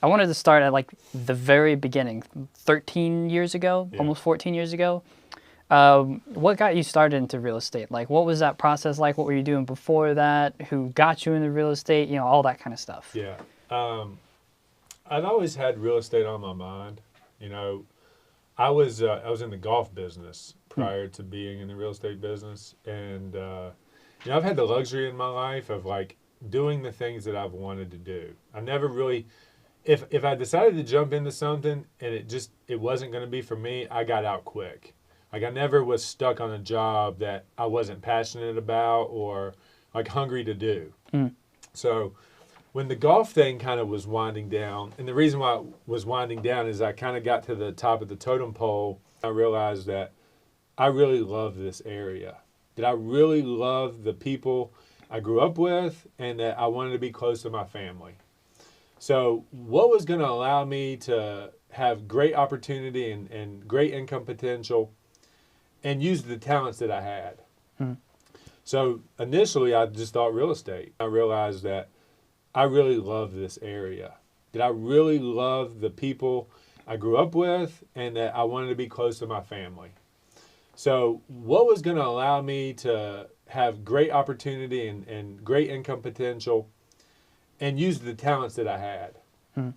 I wanted to start at like the very beginning, 13 years ago, almost 14 years ago. What got you started into real estate? Like, what was that process like? What were you doing before that? Who got you into real estate? You know, all that kind of stuff. Yeah. I'd always had real estate on my mind. You know, I was in the golf business prior to being in the real estate business, and you know, I've had the luxury in my life of like doing the things that I've wanted to do. I never really, if I decided to jump into something and it wasn't going to be for me, I got out quick. Like I never was stuck on a job that I wasn't passionate about or like hungry to do. So when the golf thing kind of was winding down, and the reason why it was winding down is I kind of got to the top of the totem pole. I realized that I really love this area, that I really love the people I grew up with, and that I wanted to be close to my family. So what was going to allow me to have great opportunity and great income potential and use the talents that I had? So initially I just thought real estate. I realized that I really love this area, that I really love the people I grew up with, and that I wanted to be close to my family. So what was going to allow me to have great opportunity and great income potential and use the talents that I had?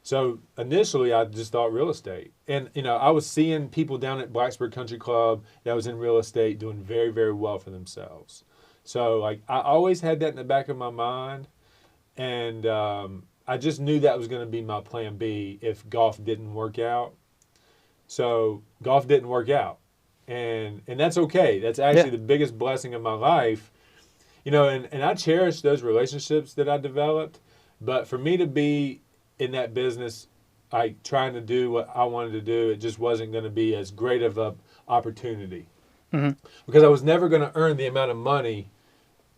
So initially I just thought real estate. And, you know, I was seeing people down at Blacksburg Country Club that was in real estate doing very, very well for themselves. So like I always had that in the back of my mind. And I just knew that was going to be my plan B if golf didn't work out. So golf didn't work out. And that's okay. That's actually the biggest blessing of my life. You know, and I cherish those relationships that I developed. But for me to be in that business, like trying to do what I wanted to do, it just wasn't going to be as great of an opportunity. Because I was never going to earn the amount of money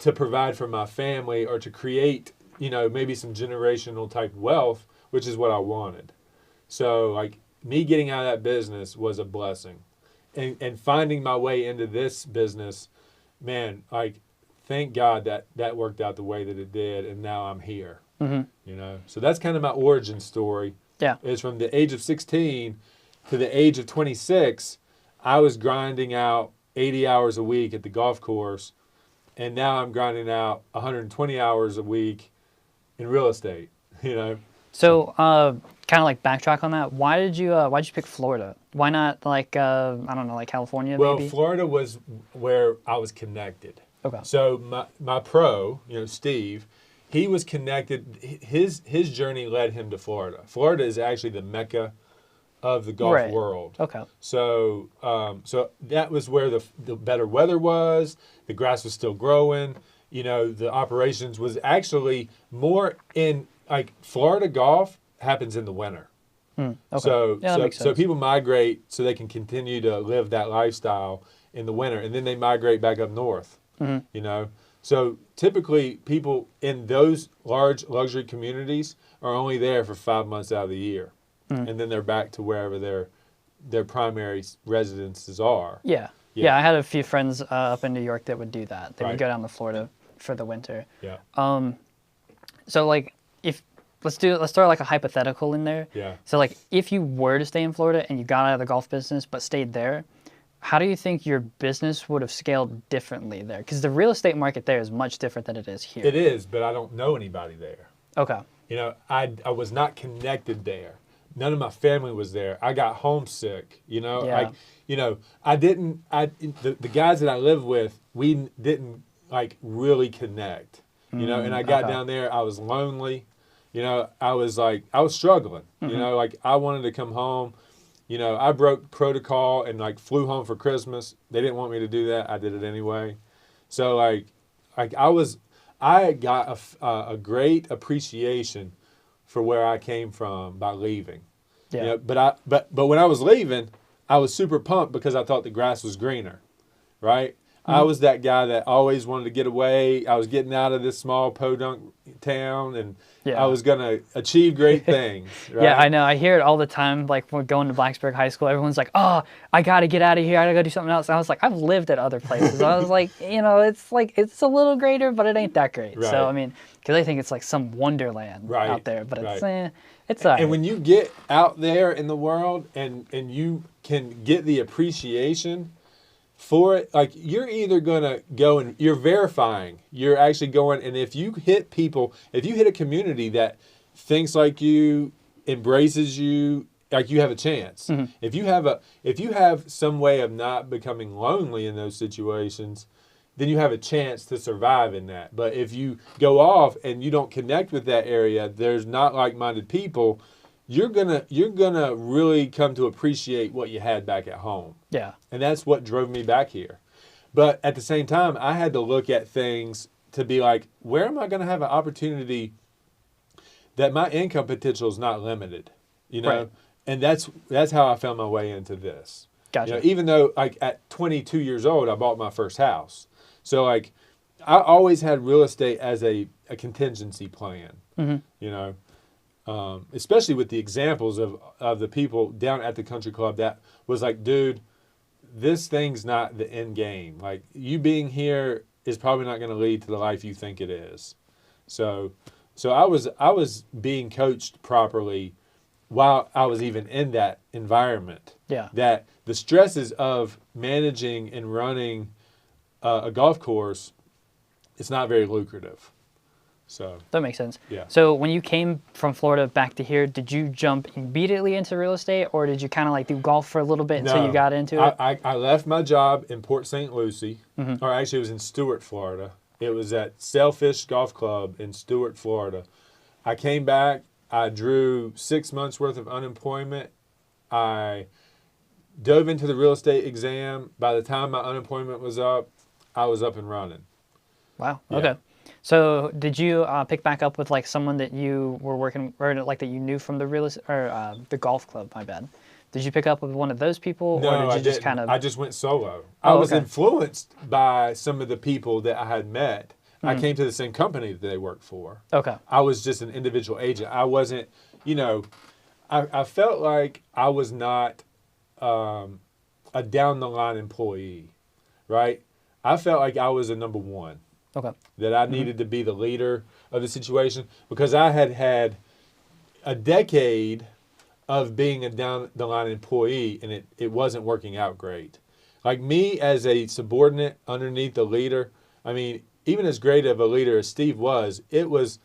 to provide for my family or to create, you know, maybe some generational type wealth, which is what I wanted. So like me getting out of that business was a blessing. And finding my way into this business, man, like thank God that worked out the way that it did, and now I'm here. You know, so that's kind of my origin story. Yeah, is from the age of 16 to the age of 26, I was grinding out 80 hours a week at the golf course, and now I'm grinding out 120 hours a week in real estate. You know. So, kind of like backtrack on that. Why'd you pick Florida? Why not like I don't know, like California Well, maybe? Florida was where I was connected. Okay. So my pro, you know, Steve, he was connected. His journey led him to Florida. Florida is actually the mecca of the golf world. Okay. So so that was where the better weather was. The grass was still growing. You know, the operations was actually more in like Florida golf happens in the winter. Okay. So Yeah, that makes so sense. people migrate so they can continue to live that lifestyle in the winter, and then they migrate back up north. You know, so typically people in those large luxury communities are only there for 5 months out of the year, and then they're back to wherever their primary residences are. Yeah. I had a few friends up in New York that would do that. They would Right. go down to Florida for the winter. Yeah. So like let's throw like a hypothetical in there. Yeah. So like if you were to stay in Florida and you got out of the golf business but stayed there, how do you think your business would have scaled differently there? Because the real estate market there is much different than it is here. It is, but I don't know anybody there. Okay. You know, I was not connected there. None of my family was there. I got homesick. You know, Yeah. like, you know, the guys that I lived with, we didn't like really connect. You know, and I got down there, I was lonely. You know, I was struggling. You know, like I wanted to come home. You know, I broke protocol and like flew home for Christmas. They didn't want me to do that. I did it anyway. So like I got a great appreciation for where I came from by leaving. Yeah. You know, but when I was leaving, I was super pumped because I thought the grass was greener, right? I was that guy that always wanted to get away. I was getting out of this small podunk town, and I was going to achieve great things. Right? Yeah, I know. I hear it all the time. Like, when going to Blacksburg High School, everyone's like, oh, I got to get out of here. I got to go do something else. And I was like, I've lived at other places. I was like, it's a little greater, but it ain't that great. Right. So, I mean, because I think it's like some wonderland out there, but it's all right. And when you get out there in the world and you can get the appreciation for it, like, you're either going to go and you're verifying, you're actually going, and if you hit a community that thinks like you, embraces you, like, you have a chance. Mm-hmm. If you have some way of not becoming lonely in those situations, then you have a chance to survive in that. But if you go off and you don't connect with that area, there's not like-minded people, you're gonna really come to appreciate what you had back at home. Yeah. And that's what drove me back here. But at the same time, I had to look at things to be like, where am I going to have an opportunity that my income potential is not limited, Right. And that's how I found my way into this. Gotcha. Even though, like, at 22 years old, I bought my first house. So, like, I always had real estate as a contingency plan, especially with the examples of the people down at the country club that was like, dude, this thing's not the end game. Like, you being here is probably not going to lead to the life you think it is. So I was being coached properly while I was even in that environment. Yeah. That the stresses of managing and running a golf course, it's not very lucrative. So that makes sense. Yeah. So when you came from Florida back to here, did you jump immediately into real estate, or did you kind of like do golf for a little bit until you got into it? I left my job in Port St. Lucie, or actually it was in Stuart, Florida. It was at Sailfish Golf Club in Stuart, Florida. I came back. I drew 6 months worth of unemployment. I dove into the real estate exam. By the time my unemployment was up, I was up and running. Wow. Yeah. Okay. So did you pick back up with like someone that you were working, or like that you knew from the the golf club? My bad. Did you pick up with one of those people, No, or did you I just didn't. kind of? I just went solo. I was influenced by some of the people that I had met. I came to the same company that they worked for. Okay. I was just an individual agent. I wasn't, I felt like I was not a down the line employee, right? I felt like I was a number one. Okay. That I needed to be the leader of the situation because I had had a decade of being a down the line employee and it wasn't working out great. Like me as a subordinate underneath the leader, I mean, even as great of a leader as Steve was, they was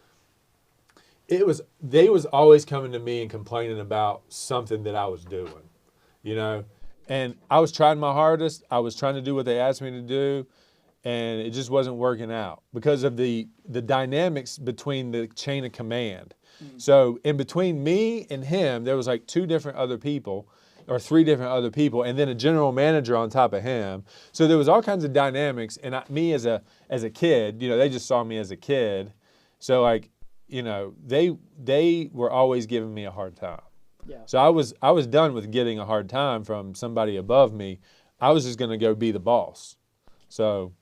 always coming to me and complaining about something that I was doing, and I was trying my hardest. I was trying to do what they asked me to do. And it just wasn't working out because of the dynamics between the chain of command. So in between me and him, there was like 2 different other people or 3 different other people, and then a general manager on top of him. So there was all kinds of dynamics. And me as a kid, they just saw me as a kid. So like, they were always giving me a hard time. Yeah. So I was done with getting a hard time from somebody above me. I was just going to go be the boss. So